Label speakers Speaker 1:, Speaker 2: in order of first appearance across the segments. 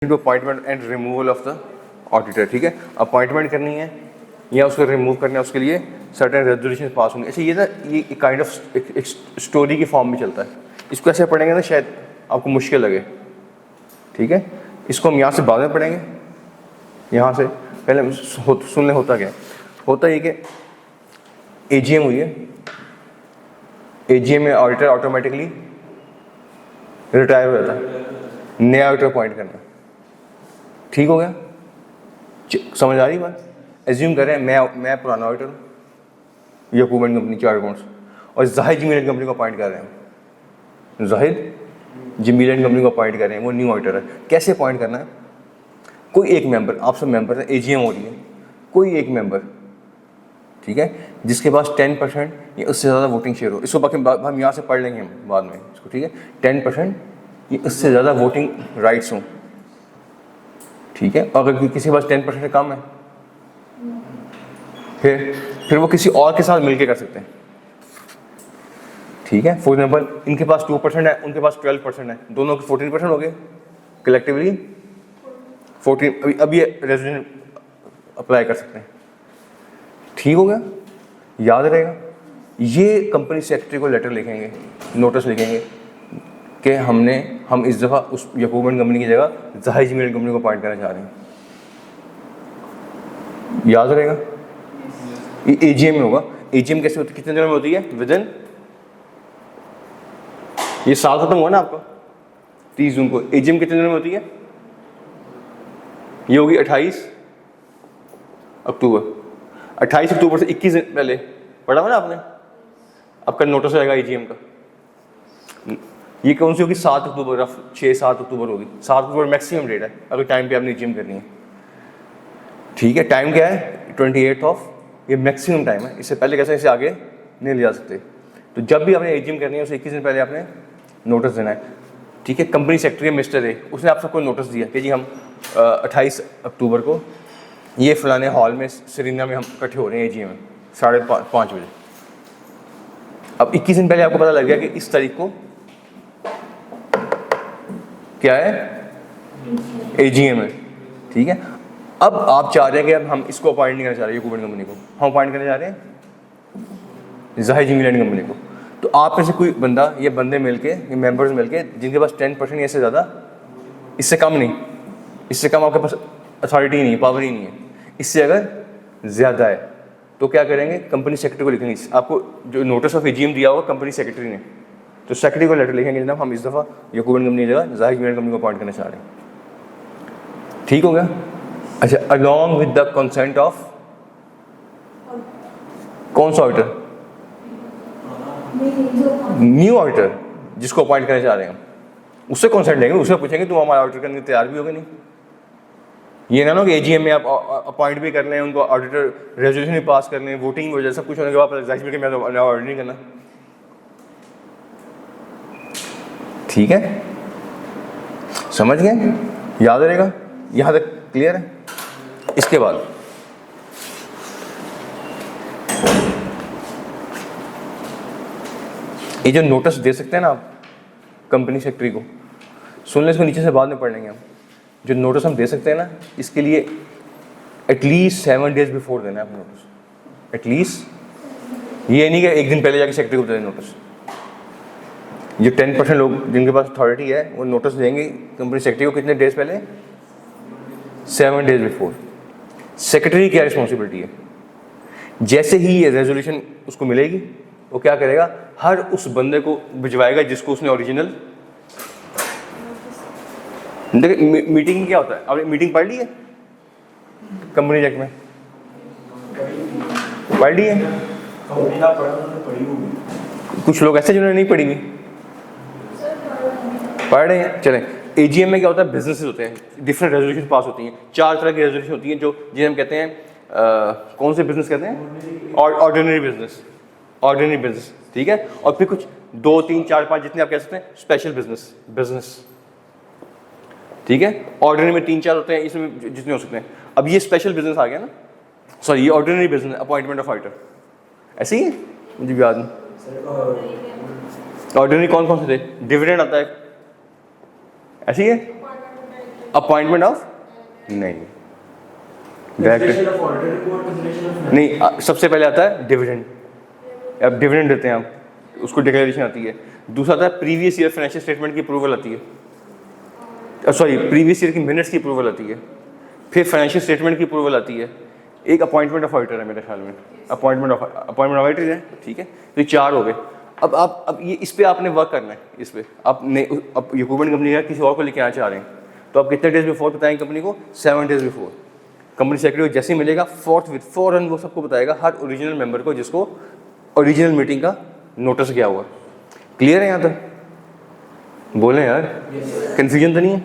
Speaker 1: Appointment and removal of the auditor. ठीक है, appointment करनी है या उसको रिमूव करना है, उसके लिए सर्टेन रेजोल्यूशन पास होंगे। ऐसे ये ना, ये काइंड ऑफ एक स्टोरी की फॉर्म में चलता है। इसको ऐसे पढ़ेंगे ना शायद आपको मुश्किल लगे। ठीक है, इसको हम यहाँ से बाद में पढ़ेंगे। यहाँ से पहले सुन लें होता क्या होता है। कि एजीएम हुई है, एजीएम में ऑडिटर ऑटोमेटिकली रिटायर हो जाता है, नया ऑडिटर अपॉइंट करना। ठीक हो गया, समझ आ रही बात? एज्यूम करें मैं पुराना ऑडिटर हूँ, याकूब एंड कंपनी चार्ट अकाउंट्स, और जाहिद जमील एंड कंपनी को अपॉइंट कर रहे हैं। जाहिद जमील एंड कंपनी को अपॉइंट कर रहे हैं, वो न्यू ऑडिटर है। कैसे अपॉइंट करना है? कोई एक मेंबर, आप सब मेंबर हैं, एजीएम हो रही है, कोई एक मेंबर, ठीक है, जिसके पास 10% या उससे ज़्यादा वोटिंग शेयर हो। इसको बाकी हम यहाँ से पढ़ लेंगे हम बाद में इसको। ठीक है, 10% या उससे ज़्यादा वोटिंग राइट्स हों। ठीक है, अगर किसी के पास 10% से कम है, फिर वो किसी और के साथ मिलके कर सकते हैं। ठीक है, फॉर एग्जाम्पल इनके पास 2% है, उनके पास 12% है, दोनों के 14% हो गए, कलेक्टिवली 14। अब ये रेजोल्यूशन अप्लाई कर सकते हैं। ठीक हो गया, याद रहेगा। ये कंपनी सेक्रेटरी को लेटर लिखेंगे, नोटिस लिखेंगे कि हम इस दफ़ा उस याकूब एंड कंपनी की जगह जाहिद जमील एंड कंपनी को अपॉइंट करना चाह रहे हैं। याद रहेगा, ये एजीएम में होगा। एजीएम कैसे होती है, कितने दिनों में होती है? विदिन, ये साल खत्म हुआ ना आपका 30 जून को, एजीएम कितने दिनों में होती है? ये होगी 28 अक्टूबर। 28 अक्टूबर से 21 दिन पहले पढ़ा हुआ ना आपने, आपका नोटिस आएगा एजीएम का। ये कौन सी होगी? 7 अक्टूबर, 6-7 अक्टूबर होगी। 7 अक्टूबर मैक्सिमम डेट है अगर टाइम पे आपने एजीएम करनी है। ठीक है, टाइम क्या है? 28 ऑफ, ये मैक्सिमम टाइम है। इससे पहले कैसे, इसे आगे नहीं ले जा सकते। तो जब भी आपने एजीएम करनी है उससे 21 दिन पहले आपने नोटिस देना है। ठीक है, कंपनी सेक्रेटरी मिस्टर ए, उसने आप सबको नोटिस दिया कि जी हम 28 अक्टूबर को ये फलाने हॉल में सरीना में हम इकट्ठे हो रहे हैं एजीएम में 5:30 बजे। अब 21 दिन पहले आपको पता लग गया कि इस तारीख को क्या है? एजीएम है। ठीक है, अब आप चाह रहे हैं कि अब हम इसको अपॉइंट नहीं करना चाह रहे याकूब एंड कंपनी को, हम अपॉइंट करने जा रहे हैं जाहिद जमील एंड कंपनी को। तो आप में से कोई बंदा, ये बंदे मिलके, ये मेंबर्स मिलके, जिनके पास 10% या इससे ज़्यादा, इससे कम नहीं, इससे कम आपके पास अथॉरिटी नहीं है, पावर ही नहीं है, इससे अगर ज़्यादा है तो क्या करेंगे? कंपनी सेक्रेटरी को लिखेंगे। आपको जो नोटिस ऑफ एजीएम दिया होगा कंपनी सेक्रेटरी ने, तो सेक्रेटरी को लेटर लिखेंगे जनाब हम इस दफ़ा याकूब एंड कंपनी की जगह जाहिद जमील एंड कंपनी को अपॉइंट करना चाह रहे हैं। ठीक हो गया? अच्छा, along with the consent of कौन सा ऑडिटर? न्यू ऑडिटर जिसको अपॉइंट करने चाह रहे हैं, उससे कंसेंट लेंगे, उससे पूछेंगे तुम हमारा ऑडिटर करने तैयार भी होगे नहीं? ये ना कि एजीएम में आप अपॉइंट भी कर लें, उनको ऑडिटर रेजोल्यूशन भी पास कर लें, वोटिंग वजह सब कुछ होने के बाद जाहिद जमील के मैं ऑडिट नहीं करना। ठीक है, समझ गए? याद रहेगा? यहाँ तक क्लियर है? इसके बाद ये जो नोटिस दे सकते हैं ना आप कंपनी सेक्रेटरी को, सुन लें, इसको नीचे से बाद में पढ़ लेंगे हम। जो नोटिस हम दे सकते हैं ना, इसके लिए एटलीस्ट 7 डेज बिफोर देना है आप नोटिस। एटलीस्ट ये नहीं कि एक दिन पहले जाके सेक्रेटरी को दे दें नोटिस। जो 10% लोग जिनके पास अथॉरिटी है वो नोटिस देंगे कंपनी सेक्रेटरी को कितने डेज पहले? 7 डेज बिफोर। सेक्रेटरी की क्या रिस्पॉन्सिबिलिटी है? जैसे ही ये रेजोल्यूशन उसको मिलेगी, वो क्या करेगा? हर उस बंदे को भिजवाएगा जिसको उसने ओरिजिनल। देखिए मीटिंग क्या होता है, आपने मीटिंग पढ़ ली है कंपनी एक्ट में? पढ़ ली है? कुछ लोग ऐसे जिन्होंने नहीं पढ़ी हुई पढ़ रहे हैं। चलें, एजीएम में क्या होता है? बिजनेसेस होते हैं, डिफरेंट रेजोल्यूशन पास होती हैं। 4 तरह की रेजोल्यूशन होती हैं जो जिन्हें हम कहते हैं कौन से बिजनेस कहते हैं? Ordinary business, ordinary business. ठीक है, और फिर कुछ 2, 3, 4, 5 जितने आप कह सकते हैं स्पेशल बिजनेस। ठीक है, ऑर्डिनरी में 3-4 होते हैं, इसमें जितने हो सकते हैं। अब ये स्पेशल बिजनेस आ गया ना, सॉरी ये ordinary business, appointment of auditor, ऐसे ही है, मुझे भी याद नहीं। ऑर्डिनरी कौन कौन से थे? डिविडेंड आता है, ऐसे ही है। अपॉइंटमेंट ऑफ नहीं, नहीं, सबसे पहले आता है डिविडेंड, अब डिविडेंड देते हैं आप, उसको डिक्लेरेशन आती है। दूसरा आता है प्रीवियस ईयर फाइनेंशियल स्टेटमेंट की अप्रूवल आती है, सॉरी प्रीवियस ईयर की मिनट्स की अप्रूवल आती है, फिर फाइनेंशियल स्टेटमेंट की अप्रूवल आती है, एक अपॉइंटमेंट ऑफ ऑडिटर है मेरे ख्याल में, अपॉइंटमेंट ऑफ ऑडिटर है, ठीक है। तो ये 4 हो गए। अब ये इस पे आपने वर्क करना है, इस पे आपने अब रिक्रूटमेंट कंपनी का किसी और को लेके आना चाह रहे हैं तो आप कितने डेज बिफोर बताएंगे कंपनी को? 7 डेज बिफोर। कंपनी सेक्रेटरी को जैसे ही मिलेगा फौरन वो सबको बताएगा, हर ओरिजिनल मेंबर को जिसको ओरिजिनल मीटिंग का नोटिस गया हुआ। क्लियर है यहाँ तक? बोले यार, कन्फ्यूजन तो नहीं है?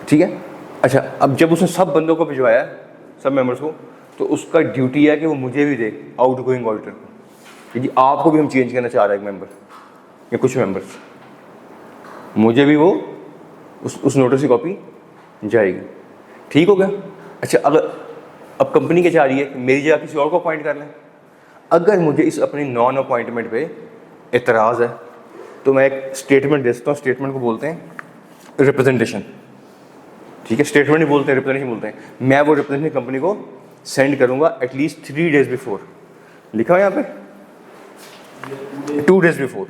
Speaker 1: ठीक है। अच्छा, अब जब उसने सब बंदों को भिजवाया, सब मेंबर्स को, तो उसका ड्यूटी है कि वो मुझे भी दे आउट गोइंग ऑडिटर को, क्योंकि आपको भी हम चेंज करना चाह रहे हैं एक मेंबर या कुछ मेंबर्स, मुझे भी वो उस नोटिस की कॉपी जाएगी। ठीक हो गया? अच्छा, अगर अब कंपनी क्या चाह रही है कि मेरी जगह किसी और को अपॉइंट कर लें, अगर मुझे इस अपनी नॉन अपॉइंटमेंट पे एतराज़ है तो मैं एक स्टेटमेंट दे सकता हूँ। स्टेटमेंट को बोलते हैं रिप्रेजेंटेशन, ठीक है। स्टेटमेंट ही बोलते हैं, रिप्रेजेंटेशन बोलते हैं। मैं वो रिप्रेजेंटेशन कंपनी को सेंड करूँगा एटलीस्ट 3 डेज बिफोर, लिखा है यहाँ पे 2 डेज बिफोर।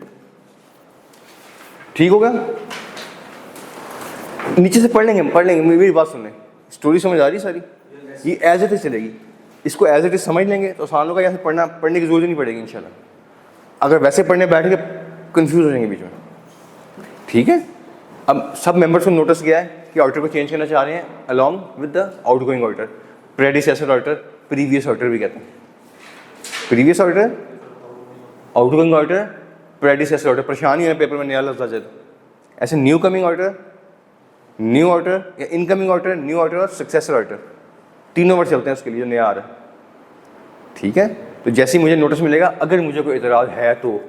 Speaker 1: ठीक हो गया? नीचे से पढ़ लेंगे मेरी बात सुन लें, स्टोरी समझ आ रही सारी? ये एज इट इज चलेगी, इसको एज इट इज समझ लेंगे तो आसान होगा, यहाँ से पढ़ने की जरूरत नहीं पड़ेगी इंशाल्लाह। अगर वैसे पढ़ने बैठेंगे कंफ्यूज हो जाएंगे बीच में, ठीक है। अब सब मेंबर्स को नोटिस गया है कि ऑडिटर को चेंज करना चाह रहे हैं along with the out going auditor, predecessor auditor, previous auditor भी कहते हैं। Previous auditor, out going auditor, predecessor auditor. परेशान ही है पेपर में नया लफ्ज़ आ जाए तो। ऐसे new coming auditor, new auditor या इनकमिंग ऑडिटर, न्यू ऑडिटर और सक्सेसर ऑडिटर, तीनों वर्ड चलते हैं उसके लिए जो नया आ रहा है, ठीक है। तो जैसे ही मुझे नोटिस मिलेगा, अगर मुझे कोई इतराज़ है तो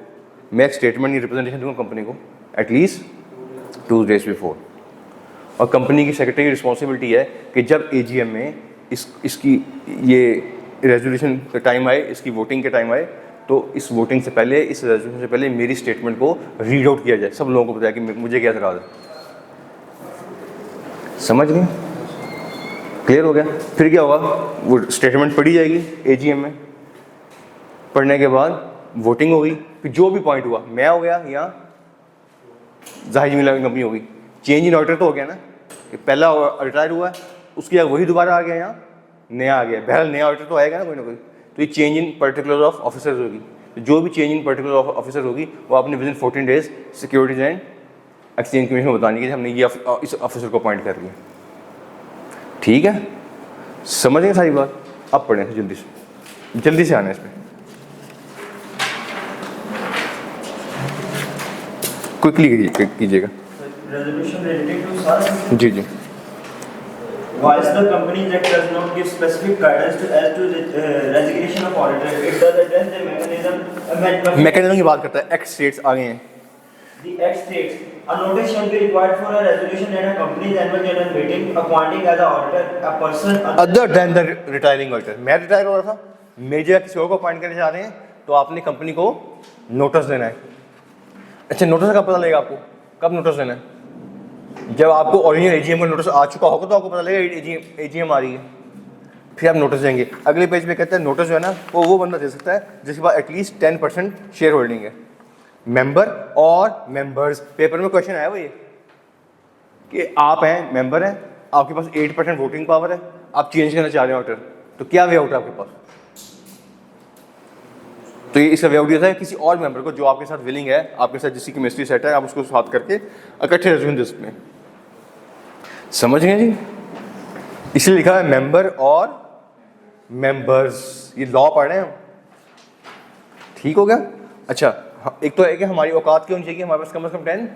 Speaker 1: मैं एक स्टेटमेंट या रिप्रेजेंटेशन दूंगा कंपनी को एटलीस्ट 2 डेज बिफोर। और कंपनी की सेक्रेटरी की रिस्पॉन्सिबिलिटी है कि जब एजीएम में इसकी ये रेजोल्यूशन का टाइम आए, इसकी वोटिंग के टाइम आए, तो इस वोटिंग से पहले, इस रेजोल्यूशन से पहले मेरी स्टेटमेंट को रीड आउट किया जाए, सब लोगों को बताया कि मुझे क्या इतराज़ है। समझ गए? क्लियर हो गया? फिर क्या होगा? वो स्टेटमेंट पढ़ी जाएगी एजीएम में, पढ़ने के बाद वोटिंग होगी, फिर जो भी पॉइंट हुआ, मैं हो गया या जाहिर मिला कंपनी होगी। चेंज इन ऑडिटर तो हो गया ना, कि पहला रिटायर हुआ है, उसकी वही दोबारा आ गया, यहाँ नया आ गया। बहरहाल नया ऑडिटर तो आएगा ना कोई ना कोई, तो ये change in particular of officers होगी। तो जो भी change in particular of officer होगी वो आपने with in 14 days securities and exchange commission में बतानी कि हमने ये इस ऑफिसर को अपॉइंट कर लिया। ठीक है, समझ गए सारी बात? अब पढ़ें जल्दी से आना इस पर, क्विकली कीजिएगा। जी जी।
Speaker 2: Whilst the Companies Act does not give specific guidance as to the resignation of auditor, it does address the
Speaker 1: mechanism की बात करता है। एक्ट स्टेट्स आ गए हैं।
Speaker 2: The Act states a notice shall be required for a resolution at a company's annual general meeting appointing as an auditor a person
Speaker 1: other than the retiring auditor। मैं retire हो रहा था, मेरी जगह किसी और को अपॉइंट करने जा रहे हैं, तो आपने कंपनी को नोटिस देना है। अच्छा, नोटिस कब पता लगेगा आपको? कब नोटिस देना है? जब आपको ओरिजिनल एजीएम का नोटिस आ चुका होगा तो आपको पता लगेगा एजीएम आ रही है, फिर आप नोटिस देंगे। अगले पेज पे कहते हैं नोटिस जो है ना वो बंदा दे सकता है जिसके पास एटलीस्ट 10% शेयर होल्डिंग है, मेंबर और मेंबर्स। पेपर में क्वेश्चन आया वो ये कि आप हैं, मेंबर हैं, आपके पास 8% वोटिंग पावर है, आप चेंज करना चाह रहे हैं ऑडिटर, तो क्या वे आउट है आपके पास? तो ये इसका वे आउट है किसी और मेंबर को जो आपके साथ विलिंग है, आपके साथ जिसकी केमिस्ट्री सेट है, आप उसको साथ करके इकट्ठे रेज़्यूमे दे सकते हैं। समझ गए जी? इसलिए लिखा है मेंबर और मेंबर्स, ये लॉ पढ़ रहे हैं हम। ठीक हो गया? अच्छा, एक तो है कि हमारी औकात क्यों चाहिए, हमारे पास कम से कम 10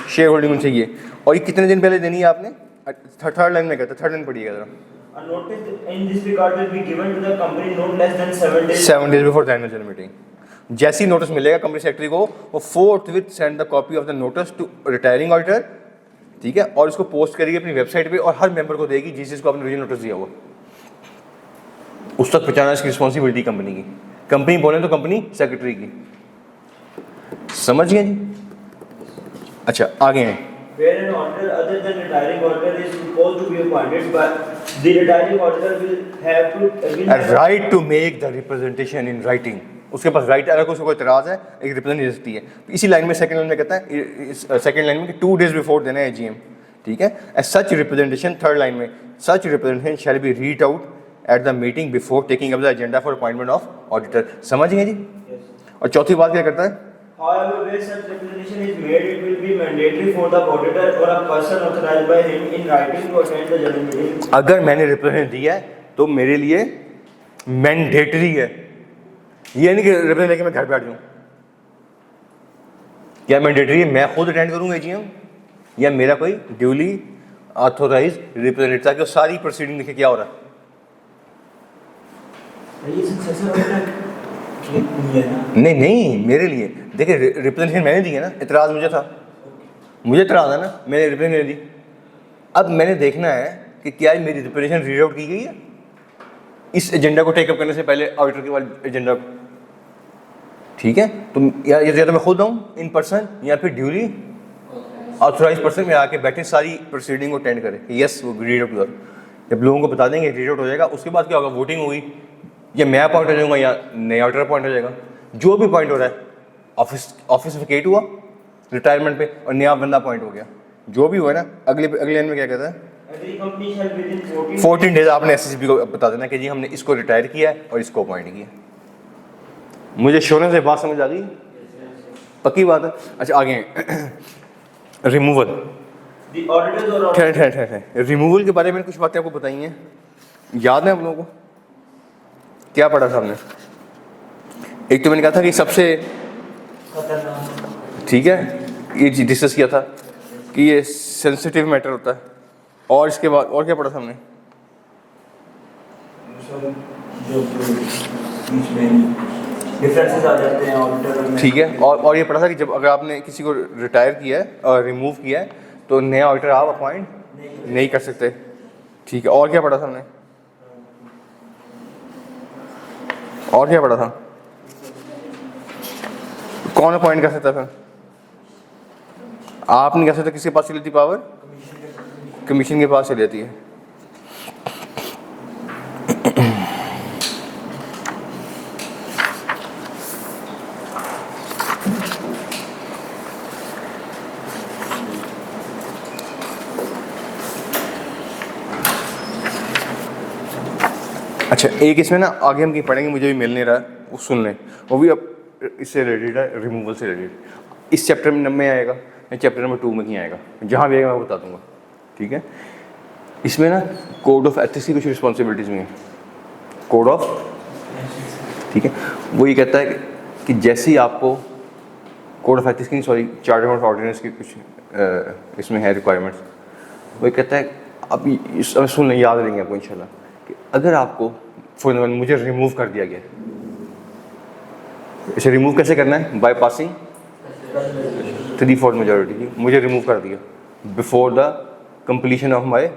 Speaker 1: शेयर होल्डिंग होनी चाहिए। और ये कितने दिन पहले देनी है आपने? थर्ड लाइन में कहते हैं, थर्ड लाइन पढ़िएगा जरा।
Speaker 2: A notice in this regard will be given to the company not less than 7 days.
Speaker 1: 7 days before the annual general meeting। जैसी नोटिस मिलेगा कंपनी सेक्रेटरी को, वो forthwith send the copy of the notice to retiring auditor, ठीक है, और इसको post करेगी अपनी वेबसाइट पे और हर मेंबर को देगी जिस जिसको आपने ओरिजिनल नोटिस दिया हुआ, उस तक पहुंचाना इसकी रिस्पॉन्सिबिलिटी कंपनी की। कंपनी बोले तो कंपनी सेक्रेटरी की। समझ गए जी? अच्छा, आगे हैं
Speaker 2: where an auditor other than retiring auditor is supposed to be appointed, but the retiring auditor will have to
Speaker 1: right to make the representation in writing, उसके पास राइट, अगर उसको कोई इतराज है एक रिप्रेजेंट दे सकती है। इसी लाइन में सेकंड लाइन में कहता है, सेकंड लाइन में कि 2 days बिफोर देना है एजीएम, ठीक है। As such representation, third line में such representation shall be read out at the meeting before taking up the agenda for appointment of auditor. समझ गए जी। और चौथी बात क्या करता है,
Speaker 2: however, where such representation is made, it will be mandatory for the auditor or a person authorized by him in writing to attend the general meeting.
Speaker 1: अगर मैंने रिप्रेजेंट दिया है तो मेरे लिए मैंडेटरी है, ये नहीं कि रिप्रेजेंट लेके मैं घर बैठ जाऊँ। क्या मैंडेटरी है, मैं खुद अटेंड करूँगा एजीएम या मेरा कोई ड्यूली ऑथोराइज रिप्रेजेंटेटिव, ताकि वो सारी प्रोसीडिंग देखे क्या हो रहा है।
Speaker 2: ये सक्सेसर ऑडिटर नहीं है ना?
Speaker 1: नहीं, मेरे लिए देखिए रिप्रेजेंटेशन मैंने दी है ना, इतराज़ मुझे था, मुझे इतराज़ है ना, मैंने रिप्रेजेंटेशन दी। अब मैंने देखना है कि क्या मेरी रिप्रेजेंटेशन रीड आउट की गई है इस एजेंडा को टेकअप करने से पहले, ऑडिटर के बाद एजेंडा को, ठीक है। तो या तो मैं खुद आऊँ इन पर्सन या फिर ड्यूली ऑथोराइज पर्सन में आके बैठे सारी प्रोसीडिंग को अटेंड करे, यस वो रीड आउट कर। जब लोगों को बता देंगे रीड आउट हो जाएगा, उसके बाद क्या होगा, वोटिंग होगी, या मैं अपॉइंट हो जाऊँगा या नया ऑडिटर अपॉइंट हो जाएगा। जो भी पॉइंट हो रहा है, ऑफिस वेकेट हुआ रिटायरमेंट पे और नया बंदा अपॉइंट हो गया, जो भी हुआ ना, अगले लाइन में क्या कहता है,
Speaker 2: Every company shall within
Speaker 1: 14 days आपने एसएसबी को बता देना कि जी हमने इसको रिटायर किया है और इसको अपॉइंट किया। मुझे श्योरेंस से बात समझ आ गई, पक्की बात है। अच्छा आगे रिमूवल,
Speaker 2: the auditors or
Speaker 1: ठहर रिमूवल के बारे में कुछ बातें आपको बताई हैं, याद है आप लोगों को? क्या पढ़ा था हमने? एक तो मैंने कहा था कि सबसे, ठीक है, ये डिस्कस किया था कि ये सेंसिटिव मैटर होता है, और इसके बाद और क्या पढ़ा था हमने?
Speaker 2: डिफरेंसेस आ जाते हैं ऑडिटर में,
Speaker 1: ठीक है। और ये पढ़ा था कि जब अगर आपने किसी को रिटायर किया है और रिमूव किया है तो नया ऑडिटर आप अपॉइंट नहीं कर सकते, ठीक है। और क्या पढ़ा था हमने? और क्या पढ़ा था? कौन अपॉइंट कर सकता है? फिर आप नहीं कर सकते, किसके पास चली थी पावर? कमीशन के पास चली जाती है। अच्छा एक इसमें ना आगे हम कहीं पढ़ेंगे, मुझे भी मिल नहीं रहा है, वो सुन लें, वो भी अब इससे रिलेटेड है, रिमूवल से रिलेटेड। इस चैप्टर में में आएगा या चैप्टर नंबर 2 में कहीं आएगा, जहाँ भी आएगा मैं बता दूंगा, ठीक है। इसमें ना कोड ऑफ एथिक्स की कुछ रिस्पॉन्सिबिलिटीज़ में है, कोड ऑफ, ठीक है। वो ये कहता है कि जैसे ही आपको कोड ऑफ एथिक्स की, सॉरी, चार्टर ऑफ ऑर्डिनेंस की कुछ इसमें है रिक्वायरमेंट्स, वो ये कहता है, अब सुन लें, याद रहेंगे आपको इंशाल्लाह, कि अगर आपको फॉर एग्जाम्पल मुझे रिमूव कर दिया गया, इसे रिमूव कैसे करना है? बाय पासिंग 3/4 मेजॉरिटी, मुझे रिमूव कर दिया before the completion of my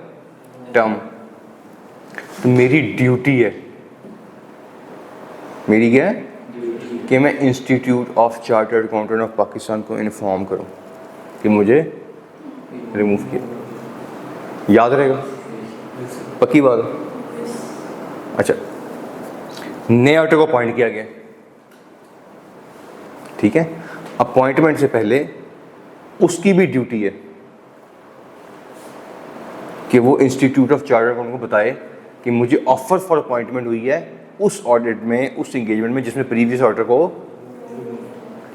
Speaker 1: term, तो मेरी ड्यूटी है, मेरी क्या है कि मैं institute of chartered accountant of Pakistan को इन्फॉर्म करूं कि मुझे रिमूव किया। याद रहेगा, पक्की बात है। अच्छा, नए ऑडिटर को अपॉइंट किया गया, ठीक है। अपॉइंटमेंट से पहले उसकी भी ड्यूटी है कि वो इंस्टीट्यूट ऑफ चार्टर्ड अकाउंटेंट को बताए कि मुझे ऑफर फॉर अपॉइंटमेंट हुई है उस ऑडिट में, उस एंगेजमेंट में जिसमें प्रीवियस ऑडिटर को,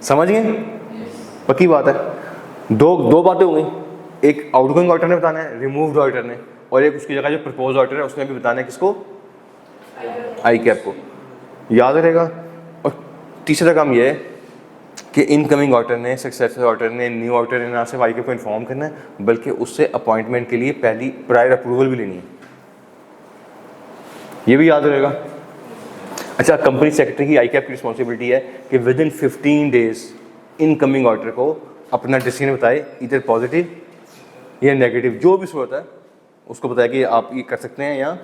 Speaker 1: समझ गए? पक्की बात है। दो बातें हो गई, एक आउटगोइंग ऑडिटर ने बताना है, रिमूव्ड ऑडिटर ने, और एक उसकी जगह जो प्रपोज ऑडिटर है उसने भी बताना है, किसको? आई कैप को। याद रहेगा। और तीसरा काम यह है कि इनकमिंग ऑडिटर ने, सक्सेसर ऑडिटर ने, न्यू ऑडिटर ने ना सिर्फ आई कैप को इन्फॉर्म करना है, बल्कि उससे अपॉइंटमेंट के लिए पहली प्रायर अप्रूवल भी लेनी है, ये भी याद रहेगा। अच्छा, कंपनी सेक्रेटरी की आई कैप की रिस्पॉन्सिबिलिटी है कि with in 15 days incoming auditor को अपना डिसीजन बताए, इधर पॉजिटिव या नेगेटिव, जो भी सूरत है उसको बताया कि आप ये कर सकते हैं या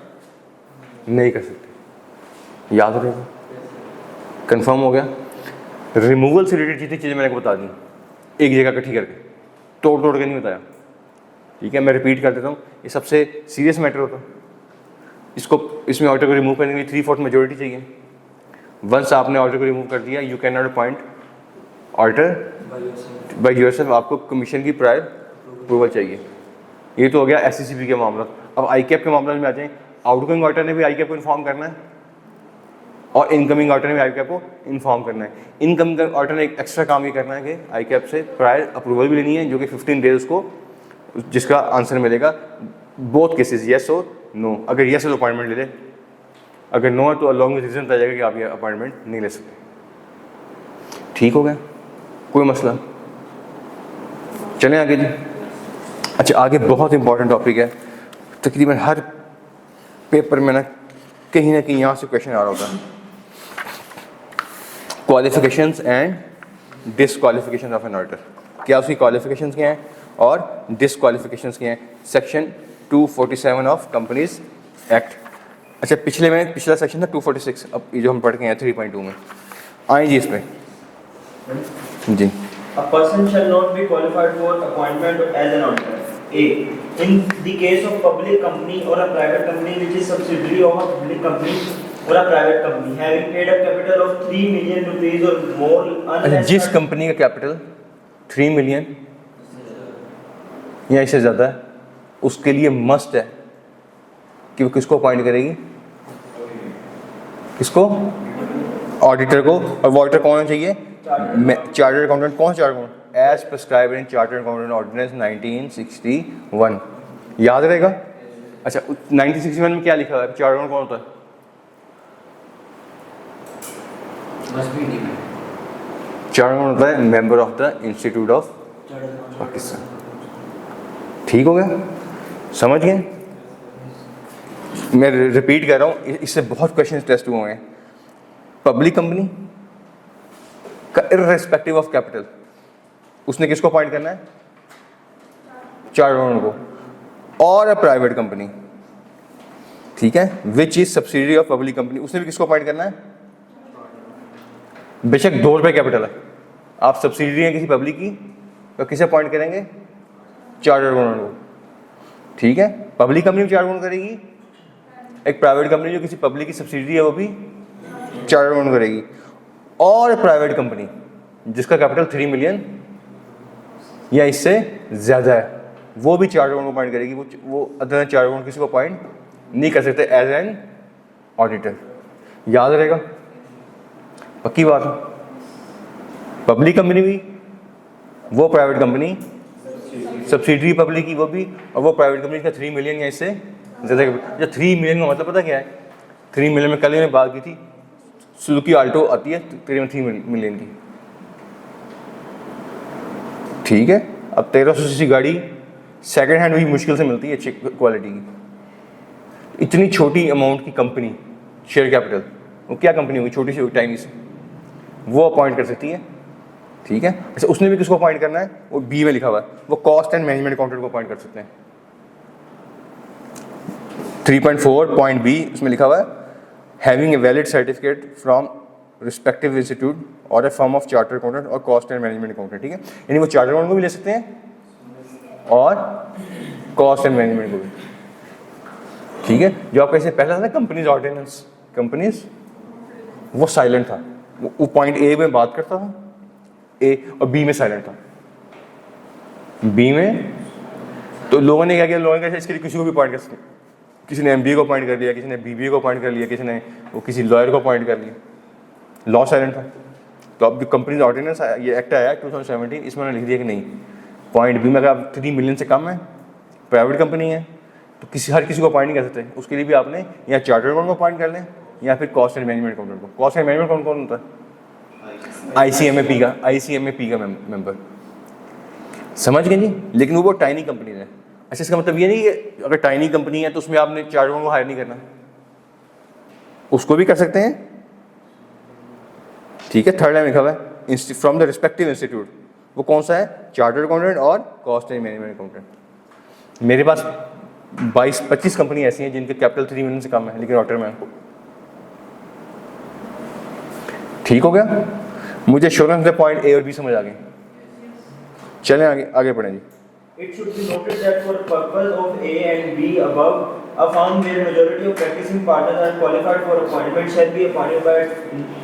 Speaker 1: नहीं कर सकते। याद रहेगा, कंफर्म हो गया। रिमूवल से रिलेटेड जितनी चीज़ें मैंने आपको बता दी, एक जगह इकट्ठी करके, तोड़ के नहीं बताया, ठीक है, मैं रिपीट कर देता हूँ, ये सबसे सीरियस मैटर होता है। इसमें ऑडिटर को रिमूव करने के लिए 3/4 मेजोरिटी चाहिए। वंस आपने ऑडिटर को रिमूव कर दिया, you can not appoint auditor by yourself, आपको कमीशन की प्रायर अप्रूवल चाहिए। ये तो हो गया SCCP के मामला। अब ICAP के मामले में आ जाएं, आउटगोइंग ऑडिटर ने भी ICAP को इन्फॉर्म करना है और इनकमिंग ऑडिटर ने भी ICAP को इन्फॉर्म करना है। इनकमिंग ऑडिटर ने एक एक्स्ट्रा काम ये करना है कि ICAP से प्रायर अप्रूवल भी लेनी है, जो कि 15 डेज उसको, जिसका आंसर मिलेगा बोथ केसेस, येस और नो। अगर येस है तो अपॉइंटमेंट ले ले, अगर नो है तो अलॉन्ग विद रीजन बताया जाएगा कि आप ये अपॉइंटमेंट नहीं ले सकते। ठीक हो गया, कोई मसला? चलें आगे जी। अच्छा, आगे बहुत इंपॉर्टेंट टॉपिक है, तकरीबन हर पेपर में ना कहीं यहाँ से क्वेश्चन आ रहा होता है। Qualifications and disqualification of an auditor. क्या उसकी क्वालिफिकेशंस क्या हैं और डिसक्वालिफिकेशंस क्या हैं? Section 247 of companies act. अच्छा, पिछला सेक्शन था 246, अब ये जो हम पढ़ के हैं 3.2 में आए जी, इस पे जी।
Speaker 2: A person shall not be qualified for appointment as an auditor. A. In the case of public company or a private company which is subsidiary of a public company or a private company having paid a capital of 3 million rupees or more
Speaker 1: अच्छा,
Speaker 2: unless
Speaker 1: जिस company का capital 3 million या इससे ज़्यादा है, उसके लिए must है कि वो किसको अपॉइंट करेगी? किसको? ऑडिटर को। और वो ऑडिटर कौन चाहिए? Chartered accountant. कौन सा chartered accountant? As prescribe in chartered accountant ordinance 1961। याद रहेगा? अच्छा, 1961 में क्या लिखा हुआ है? चार्टर्ड अकाउंट कौन होता है? चार्टर्ड अकाउंट होता है member of the institute of Pakistan. ठीक हो गया, समझ गए? मैं रिपीट कर रहा हूँ, इससे बहुत क्वेश्चन टेस्ट हुए हैं। पब्लिक कंपनी का इर्रेस्पेक्टिव ऑफ कैपिटल उसने किसको अपॉइंट करना है? चार्टर्ड को। और अ प्राइवेट कंपनी, ठीक है, which is subsidiary of public company, उसने भी किसको अपॉइंट करना है? बेशक 2 रुपये कैपिटल है, आप सब्सिडियरी हैं किसी पब्लिक की, तो किसे अपॉइंट करेंगे? चार्टर्ड को। ठीक है, पब्लिक कंपनी भी चार्टर्ड करेगी, एक प्राइवेट कंपनी जो किसी पब्लिक की सब्सिडियरी है वो भी चार्टर्ड करेगी। और प्राइवेट कंपनी जिसका कैपिटल 3 मिलियन या इससे ज़्यादा है, वो भी चार्टर्ड को अपॉइंट करेगी। वो अदर देन चार्टर्ड किसी को अपॉइंट नहीं कर सकते एज एन ऑडिटर। याद रहेगा, पक्की बात है। पब्लिक कंपनी भी, वो प्राइवेट कंपनी सब्सिडियरी पब्लिक की वो भी, और वो प्राइवेट कंपनी का 3 मिलियन या इससे ज़्यादा। जो 3 मिलियन का मतलब पता क्या है? 3 मिलियन में कल मैंने बात की थी, सुजुकी आल्टो आती है तकरीबन 3 मिलियन की। ठीक है, अब 1300 सीसी गाड़ी सेकंड हैंड भी मुश्किल से मिलती है अच्छी क्वालिटी की। इतनी छोटी अमाउंट की कंपनी, शेयर कैपिटल, वो क्या कंपनी होगी? छोटी सी टाइनी सी, वो अपॉइंट कर सकती है। ठीक है, अच्छा, उसने भी किसको अपॉइंट करना है? वो बी में लिखा हुआ है, वो कॉस्ट एंड मैनेजमेंट अकाउंटेंट को अपॉइंट कर सकते हैं। 3.4 उसमें लिखा हुआ है, having a valid certificate from respective institute और ए फर्म ऑफ चार्टर्ड अकाउंटेंट और कॉस्ट एंड मैनेजमेंट अकाउंटेंट। ठीक है, यानी वो चार्टर्ड अकाउंटेंट को भी ले सकते हैं और कॉस्ट एंड मैनेजमेंट को भी। ठीक है, जो आपका इससे पहला था ना कंपनीज ऑर्डिनेंस, कंपनीज, वो साइलेंट था, वो पॉइंट ए में बात करता था, ए, और बी में साइलेंट था। बी में तो लोगों ने क्या किया? लोगों ने इसके लिए किसी को भी अपॉइंट कर सकते, किसी ने MBA को अपॉइंट कर लिया, किसी ने BBA को अपॉइंट कर लिया, किसी ने वो किसी लॉयर को अपॉइंट कर लिया, लॉ साइलेंट था। तो अब जो कंपनीज ऑर्डिनेंस ये एक्ट आया 2017, इसमें उन्होंने लिख दिया कि नहीं, पॉइंट बी में अगर आप 3 मिलियन से कम है, प्राइवेट कंपनी है, तो हर किसी को अपॉइंट नहीं कर सकते। उसके लिए भी आपने या चार्टर्ड अकाउंटेंट को अपॉइंट कर लें या फिर कॉस्ट एंड मैनेजमेंट अकाउंटेंट को। कॉस्ट एंड मैनेजमेंट अकाउंट कौन होता है? ICMAP का मेंबर। समझ गए जी? लेकिन वो टाइनी कंपनी है। अच्छा, इसका मतलब ये नहीं कि अगर टाइनी कंपनी है तो उसमें आपने चार्टर्ड को हायर नहीं करना, उसको भी कर सकते हैं। ठीक है, थर्ड लाइन लिखा हुआ है फ्रॉम द रिस्पेक्टिव इंस्टीट्यूट, वो कौन सा है? चार्टर्ड अकाउंटेंट और कॉस्ट एंड मैनेजमेंट अकाउंटेंट। मेरे पास 22-25 कंपनी ऐसी हैं जिनके कैपिटल 3 मिलियन से कम है लेकिन ऑडिटर में है। ठीक हो गया, मुझे एश्योरेंस दे पॉइंट ए और बी समझ आ गए। चलें आगे पढ़ें जी।
Speaker 2: It should be noted that for purpose of A and B above, a firm where majority of practicing partners are qualified for appointment shall be appointed by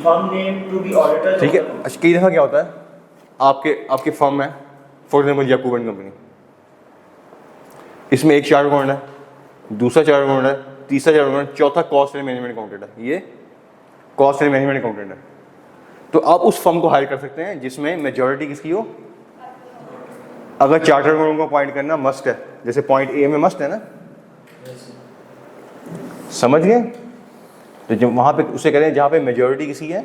Speaker 2: firm name to be auditors.
Speaker 1: ठीक है, अच्छा कई दफ़ा क्या होता है, आपके firm है for example Yakub and company, इसमें एक चार्ट अकाउंट है, दूसरा चार्ट अकाउंट है, तीसरा चार्ट अकाउंट, चौथा कॉस्ट एंड मैनेजमेंट अकाउंटेंट है, ये कॉस्ट एंड मैनेजमेंट अकाउंटेंट है। तो आप उस फर्म को हायर कर सकते हैं जिसमें मेजॉरिटी किसकी हो। अगर चार्टर्ड अकाउंटेंट को अपॉइंट करना मस्ट है, जैसे पॉइंट ए में मस्ट है ना, समझ गए, तो जब वहां पे उसे करें जहां पे मेजॉरिटी किसी है,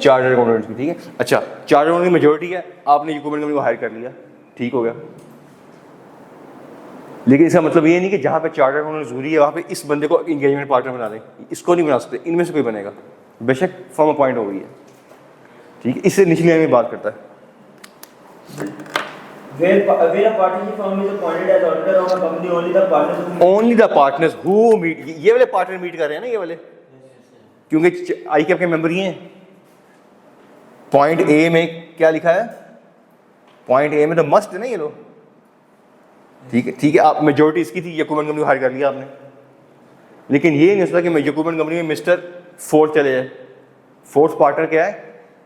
Speaker 1: चार्टर्ड अकाउंटेंट की, ठीक है। अच्छा, चार्टर्ड अकाउंटेंट की मेजॉरिटी है, आपने याकूब एंड कंपनी को हायर कर लिया, ठीक हो गया, लेकिन इसका मतलब ये नहीं कि जहाँ पे चार्टर्ड अकाउंटेंट जरूरी है वहाँ पे इस बंदे को इंगेजमेंट पार्टनर बना दें, इसको नहीं बना सकते, इनमें से कोई बनेगा, बेशक फर्म अपॉइंट हो गई है, ठीक है। इससे निचली लाइन में बात करता है,
Speaker 2: Where a partnership firm is appointed as auditor of a company, only the partners who
Speaker 1: meet, ये वाले पार्टनर मीट कर रहे हैं ना, ये वाले, क्योंकि आई कैप के मेंबर ये हैं। पॉइंट ए में क्या लिखा है, पॉइंट ए में तो मस्ट है ना ये लोग, ठीक है, ठीक है। आप मेजोरिटी इसकी थी, याकूब एंड कंपनी को हायर कर लिया आपने, लेकिन ये नहीं हो सकता कि याकूब एंड कंपनी में मिस्टर फोर्थ चले जाए, फोर्थ पार्टनर क्या है,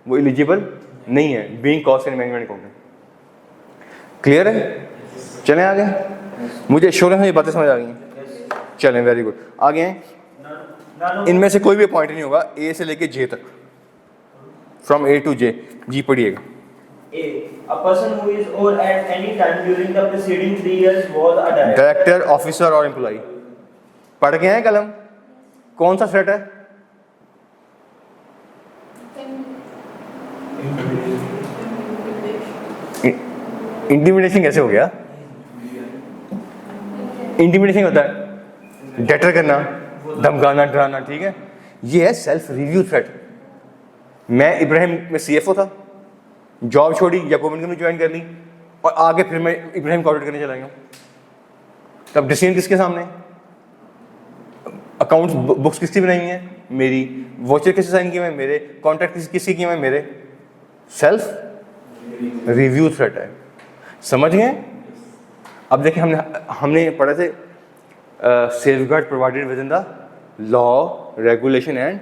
Speaker 1: वो एलिजिबल नहीं है, being cost and management accountant. Clear है, चलें आगे, मुझे श्योर है ये बातें समझ आ गई हैं, चलें, वेरी गुड, आगे हैं। इनमें से कोई भी पॉइंट नहीं होगा ए से लेके जे तक, फ्रॉम ए टू जे, जी पढ़िएगा।
Speaker 2: A person who is or at any time during the preceding 3 years was a
Speaker 1: director, officer और एम्प्लॉई। पढ़ गए हैं कलम, कौन सा सेट है, इंटिमिडेशन कैसे हो गया, इंटिमिडेशन होता है डेटर करना, धमकाना, डराना, ठीक है। ये है सेल्फ रिव्यू थ्रेट। मैं इब्राहिम में सीएफओ था, जॉब छोड़ी, याकूब एंड कंपनी ज्वाइन कर ली, और आगे फिर मैं इब्राहिम को ऑडिट करने चला गया, तब डिसीजन किसके सामने, अकाउंट्स बुक्स किसकी बनाई है, मेरी, वॉचर किससे साइन किए हैं, मेरे, कॉन्ट्रैक्ट किसके किए हैं, मेरे, सेल्फ रिव्यू थ्रेट है, समझ गए। अब देखिए हमने पढ़े थे safeguard provided with in the law, regulation and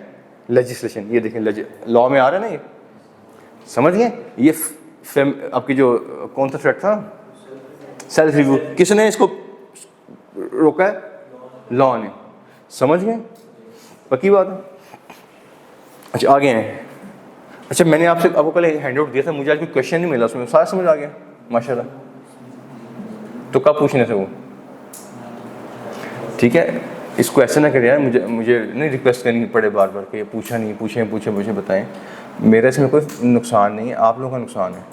Speaker 1: legislation, ये देखें लॉ में आ रहा है ना, ये समझ गए। ये आपकी जो कौन सा थ्रेट था, सेल्फ रिव्यू, किसने इसको रोका है, लॉ ने, समझ गए, पक्की बात है। अच्छा आगे हैं, अच्छा मैंने आपको कल हैंड आउट दिया था, मुझे आज कोई क्वेश्चन नहीं मिला उसमें, सारा समझ आ गया माशाल्लाह, तो कब पूछने से वो, ठीक है। इसको ऐसे ना करें यार, मुझे नहीं रिक्वेस्ट करनी पड़े बार बार कि ये पूछा नहीं, पूछें बताएं, मेरा इसमें कोई नुकसान नहीं है, आप लोगों का नुकसान है।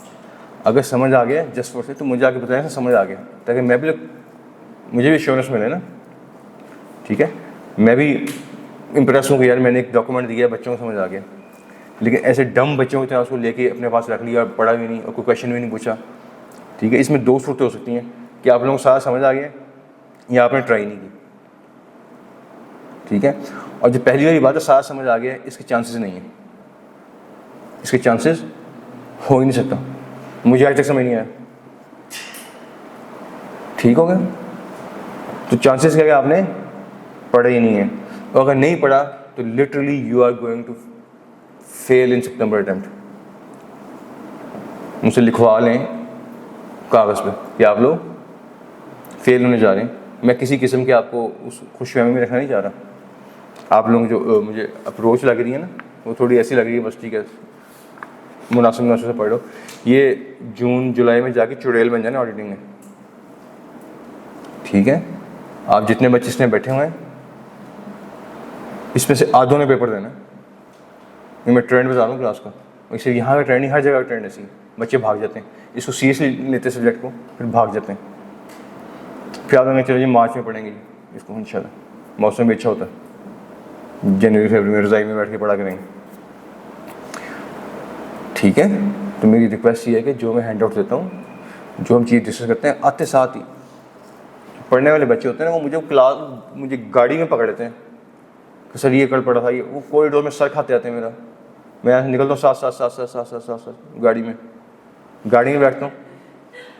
Speaker 1: अगर समझ आ गया जस्ट फॉर से, तो मुझे आके बताएं समझ आ गया, ताकि मुझे भी एश्योरेंस मिले ना, ठीक है। मैं भी इम्प्रेस हूँ कि यार मैंने एक डॉक्यूमेंट दिया, बच्चों को समझ आ गया, लेकिन ऐसे डम बच्चों की तरह उसको लेके अपने पास रख लिया और पढ़ा भी नहीं और कोई क्वेश्चन भी नहीं पूछा, ठीक है। इसमें दो सूरतें हो सकती हैं कि आप लोगों को सारा समझ आ गया या आपने ट्राई नहीं की, ठीक है। और जो पहली वाली बात है सारा समझ आ गया, इसके चांसेस नहीं है, इसके चांसेस हो ही नहीं सकता, मुझे आज तक समझ नहीं आया, ठीक हो गया। तो चांसेस क्या है, आपने पढ़ा ही नहीं है, और अगर नहीं पढ़ा तो literally you are going to fail in सितंबर अटेम्प्ट। मुझसे लिखवा लें कागज़ पे कि आप लोग फेल होने जा रहे हैं। मैं किसी किस्म के आपको उस खुशफहमी में रखना नहीं चाह रहा। आप लोग जो मुझे अप्रोच लग रही है ना, वो थोड़ी ऐसी लग रही है, बस ठीक है मुनासिब से पढ़ लो। ये जून जुलाई में जाके चुड़ैल बन जाना ऑडिटिंग में, ठीक है। आप जितने बच्चे इसमें बैठे हुए हैं, इसमें से आधों ने पेपर देना। ये मैं ट्रेंड बता रहा हूँ क्लास का, वैसे यहाँ का ट्रेंड नहीं, हर जगह का ट्रेंड ऐसी, बच्चे भाग जाते हैं, इसको सीरियसली लेते सब्जेक्ट को, फिर भाग जाते हैं, फिर आगे चलो जी मार्च में पढ़ेंगे इसको इंशाल्लाह, मौसम भी अच्छा होता है, जनवरी फरवरी में रज़ाई में बैठ के पढ़ा करेंगे, ठीक है। तो मेरी रिक्वेस्ट ये है कि जो मैं हैंड आउट देता हूँ, जो हम चीज़ डिस्कस करते हैं, आते साथ ही पढ़ने वाले बच्चे होते हैं ना, वो मुझे गाड़ी में पकड़ लेते हैं कि सर ये कल पढ़ा था, ये वो कॉरिडोर में सर खाते आते हैं मेरा, मैं यहाँ से निकलता हूँ साथ गाड़ी में बैठता हूँ,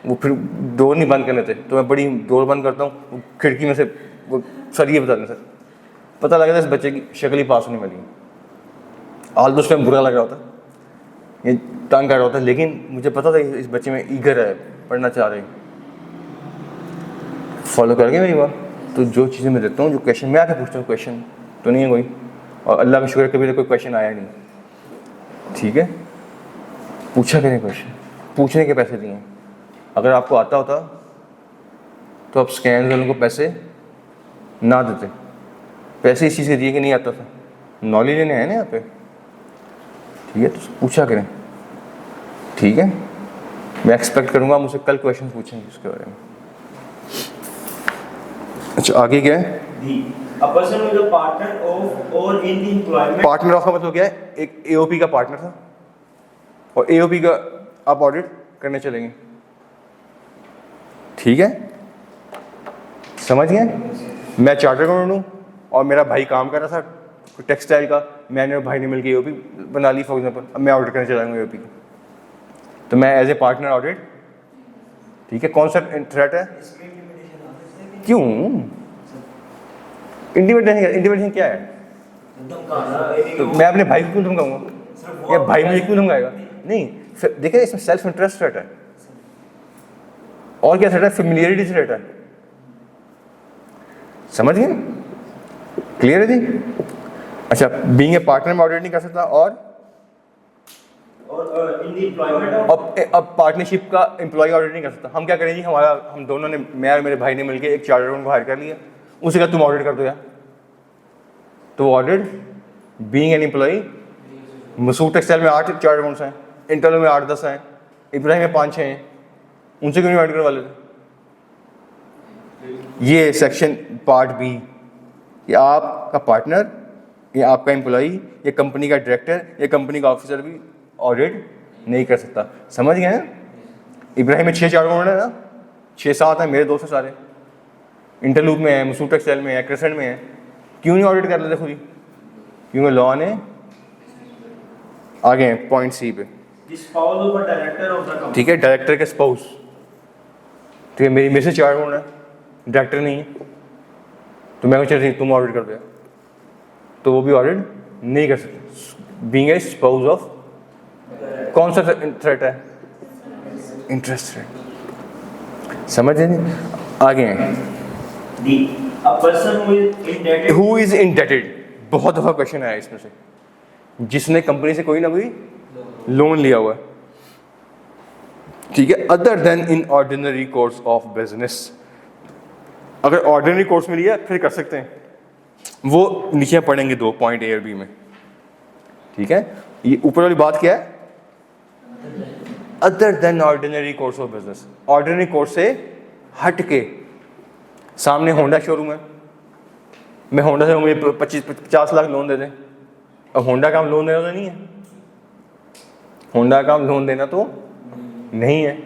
Speaker 1: वो फिर डोर नहीं बंद करने थे, तो मैं बड़ी डोर बंद करता हूँ, खिड़की में से वो सर ये बता दें सर, पता लगा था इस बच्चे की शक्ल ही पास होने वाली है। हाल तो उस टाइम बुरा लग रहा होता, ये तंग कर रहा होता, लेकिन मुझे पता था इस बच्चे में ईगर है, पढ़ना चाह रहे हैं। फॉलो करके मेरी बात, तो जो चीज़ें मैं देता हूँ, जो क्वेश्चन मैं आके पूछता हूँ, क्वेश्चन तो नहीं है कोई, और अल्लाह का शुक्र है कभी तो कोई क्वेश्चन आया नहीं, ठीक है। पूछा करें क्वेश्चन, पूछने के पैसे दिए। अगर आपको आता होता तो आप स्कैन वालों को पैसे ना देते, पैसे इस चीज़ के दिए कि नहीं आता था, नॉलेज लेने आए ना यहाँ पे, ठीक है। तो पूछा करें, ठीक है। मैं एक्सपेक्ट करूँगा मुझसे कल क्वेश्चन पूछेंगे उसके बारे में। अच्छा आगे क्या है? पार्टनर ऑफ का मतलब क्या है? एक एओपी का पार्टनर था और एओपी का आप ऑडिट करने चलेंगे, ठीक है, समझ गए। मैं चार्टर अकाउंटेंट हूँ और मेरा भाई काम कर रहा था टेक्सटाइल का, मैंने और भाई ने मिलकर एओपी बना ली फॉर एग्जांपल, अब मैं ऑडिट करने चला जाऊँगा एओपी का, तो मैं एज ए पार्टनर ऑडिट, ठीक है। कौन सा थ्रेट है? क्यों इंटीमेशन क्या है? तो मैं अपने भाई को क्यों धमकाऊंगा, या भाई मुझे क्यों धमकाएगा? नहीं, देखिए इसमें सेल्फ इंटरेस्ट थ्रेट है, और क्या थ्रेट है? फेमिलियरिटी थ्रेट है, समझ गए? क्लियर है जी? अच्छा, बीइंग ए पार्टनर में ऑडिट नहीं कर सकता, और अब पार्टनरशिप का एम्प्लॉय ऑडिट नहीं कर सकता। हम क्या करें जी, हम दोनों ने, मैं और मेरे भाई ने मिलकर एक चार्टर अकाउंटेंट को हायर कर लिया, उसे कहा तुम ऑडिट कर दो यार, तो audit being an employ, Masood textile में 8 चार्टर अकाउंट्स हैं, इंटरनल में 8-10 हैं, इब्राहिम में 5-6 हैं, उनसे क्यों नहीं ऑडिट करवा लेते? ये सेक्शन पार्ट बी, कि आपका पार्टनर या आपका एम्प्लॉई या कंपनी का डायरेक्टर या कंपनी का ऑफिसर भी ऑडिट नहीं कर सकता, समझ गए हैं? इब्राहिम में 6 चार्टर अकाउंटेंट है ना, 6-7 हैं, मेरे दोस्त हैं सारे, इंटरलूप में है, मसूद टेक्सटाइल में है, क्रेसेंट में है, क्यों नहीं ऑडिट कर लेते खुद ही? क्योंकि लॉ ने आगे हैं पॉइंट सी पे, ठीक है, डायरेक्टर के स्पाउस, ठीक है। मेरे से 4 अकाउंट है, डायरेक्टर नहीं है, तो मैं चल तुम ऑडिट कर दो, तो वो भी ऑडिट नहीं कर सकते, बीइंग ए स्पाउस ऑफ। कौन सा थ्रेट है? इंटरेस्ट थ्रेट, समझ नहीं? आगे हैं हु इज इंडेटेड, बहुत दफा क्वेश्चन आया इसमें से, जिसने कंपनी से कोई ना कोई लोन लिया हुआ है, ठीक है, other than in ordinary course of business. अगर ऑर्डिनरी कोर्स में लिया फिर कर सकते हैं, वो नीचे पढ़ेंगे 2 पॉइंट ए और बी में, ठीक है। ये ऊपर वाली बात क्या है? Other than ordinary course of business, ordinary course से हट के। सामने होंडा शोरूम है, मैं होंडा से मुझे 25-50 लाख लोन दे दें, अब होंडा का हम लोन देना तो नहीं है, होंडा का हम लोन देना तो नहीं है,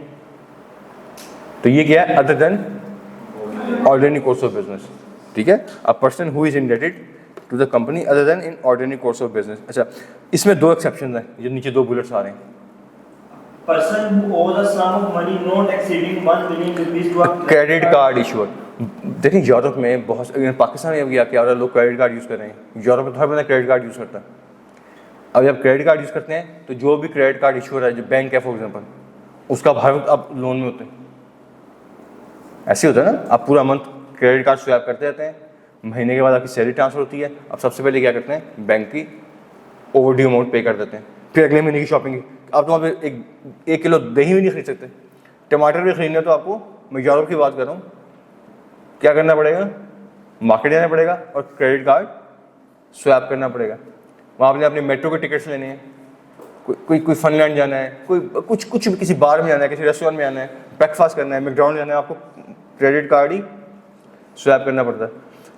Speaker 1: तो ये क्या है? Other than ordinary course of business, ठीक है। A person who is indebted to the company other than in ordinary course of business. अच्छा, इसमें 2 एक्सेप्शन हैं, ये नीचे 2 बुलेट्स आ रहे हैं।
Speaker 2: Person who owes a sum of money not exceeding 1 million rupees to a
Speaker 1: credit card issuer. देखिए Europe में बहुत, पाकिस्तान में क्या क्या लोग क्रेडिट कार्ड यूज़ कर रहे हैं, यूरोप में तो हर बंदा क्रेडिट कार्ड यूज़ करता है। अब जब क्रेडिट कार्ड यूज़ करते हैं तो जो भी क्रेडिट कार्ड इशूअर है, जो बैंक है फॉर एग्जांपल, उसका हर वक्त आप लोन में होते हैं, ऐसे होता है ना, आप पूरा मंथ क्रेडिट कार्ड स्वैप करते रहते हैं, महीने के बाद आपकी सैलरी ट्रांसफर होती है, अब सबसे पहले क्या करते हैं, बैंक की ओवरड्यू अमाउंट पे कर देते हैं, फिर अगले महीने की शॉपिंग। आप तो वहाँ पे एक किलो दही भी नहीं खरीद सकते, टमाटर भी खरीदना, तो आपको, मैं यूरोप की बात कर रहा हूँ, क्या करना पड़ेगा? मार्केट जाना पड़ेगा और क्रेडिट कार्ड स्वैप करना पड़ेगा। वहाँ आपने अपने मेट्रो के टिकट्स लेने हैं, कोई फनलैंड जाना है, कोई कुछ भी, किसी बार में जाना है, किसी रेस्टोरेंट में जाना है, ब्रेकफास्ट करना है, मैकडॉनल्ड जाना है, आपको क्रेडिट कार्ड ही स्वैप करना पड़ता है।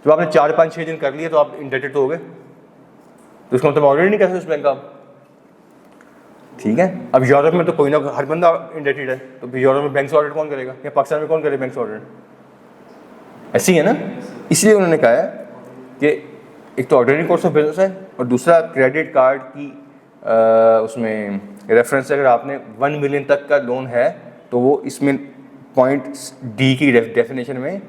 Speaker 1: तो आपने 4-5-6 दिन कर लिए तो आप इंडेटेड तो हो गए, तो इसका मतलब ऑर्डर नहीं कर सकते उस बैंक का, ठीक है। अब यूरोप में तो कोई ना, हर बंदा इंडेटेड है, तो यूरोप में बैंक से ऑडिट कौन करेगा, या पाकिस्तान में कौन करे बैंक से ऑडिट? ऐसी है ना, इसलिए उन्होंने कहा है कि एक तो ऑर्डिनरी कोर्स ऑफ बिजनेस है, और दूसरा क्रेडिट कार्ड की उसमें रेफरेंस, अगर आपने 1 मिलियन तक का लोन है तो वो इसमें पॉइंट डी की डेफिनेशन में